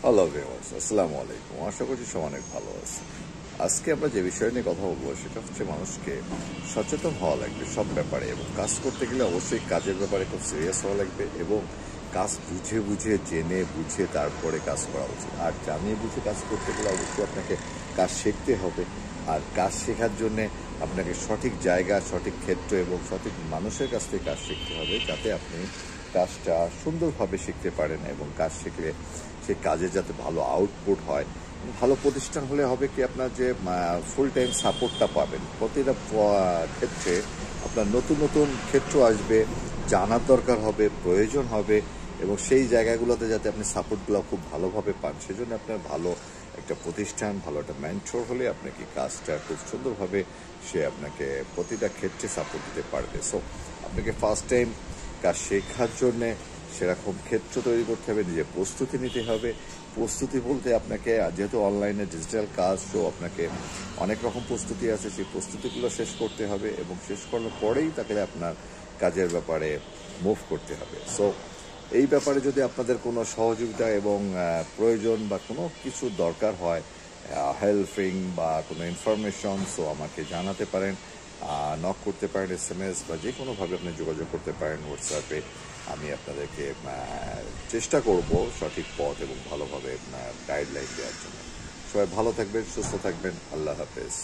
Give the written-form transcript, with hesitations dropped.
Hello viewers, আসসালামু আলাইকুম। আশা করছি সব অনেক ভালো আছে। আজকে আমরা যে বিষয় নিয়ে কথা বলবো সেটা হচ্ছে মানুষকে সচেতন হওয়া লাগবে সব ব্যাপারে, এবং কাজ করতে গেলে অবশ্যই কাজের ব্যাপারে খুব সিরিয়াস হওয়া লাগবে এবং কাজ বুঝে বুঝে জেনে বুঝে তারপরে কাজ করা উচিত। আর জানিয়ে বুঝে কাজ করতে গেলে অবশ্যই আপনাকে কাজ শিখতে হবে। আর কাজ শেখার জন্যে আপনাকে সঠিক জায়গা, সঠিক ক্ষেত্র এবং সঠিক মানুষের কাছ থেকে কাজ শিখতে হবে, যাতে আপনি কাজটা সুন্দরভাবে শিখতে পারেন এবং কাজ শিখলে সেই কাজে যাতে ভালো আউটপুট হয়। ভালো প্রতিষ্ঠান হলে হবে কি, আপনার যে ফুল টাইম সাপোর্টটা পাবেন প্রতিটা ক্ষেত্রে। আপনার নতুন নতুন ক্ষেত্র আসবে, জানার দরকার হবে, প্রয়োজন হবে, এবং সেই জায়গাগুলোতে যাতে আপনি সাপোর্টগুলো খুব ভালোভাবে পান, সেজন্য আপনার ভালো একটা প্রতিষ্ঠান, ভালো একটা মেন্টর হলে আপনাকে কাজটা খুব সুন্দরভাবে সে আপনাকে প্রতিটা ক্ষেত্রে সাপোর্ট দিতে পারবে। সো আপনাকে ফার্স্ট টাইম কাজ শেখার জন্যে সেরকম ক্ষেত্র তৈরি করতে হবে, নিজে প্রস্তুতি নিতে হবে। প্রস্তুতি বলতে আপনাকে, যেহেতু অনলাইনে ডিজিটাল কাজ, তো আপনাকে অনেক রকম প্রস্তুতি আছে, সেই প্রস্তুতিগুলো শেষ করতে হবে এবং শেষ করার পরেই তাকে আপনার কাজের ব্যাপারে মুভ করতে হবে। সো এই ব্যাপারে যদি আপনাদের কোনো সহযোগিতা এবং প্রয়োজন বা কোনো কিছু দরকার হয়, হেল্পিং বা কোনো ইনফরমেশন, সো আমাকে জানাতে পারেন, নক করতে পারেন, SMS বা যে কোনোভাবে আপনি যোগাযোগ করতে পারেন হোয়াটসঅ্যাপে। আমি আপনাদেরকে চেষ্টা করব সঠিক পথ এবং ভালোভাবে গাইডলাইন দেওয়ার জন্য। সবাই ভালো থাকবেন, সুস্থ থাকবেন। আল্লাহ হাফেজ।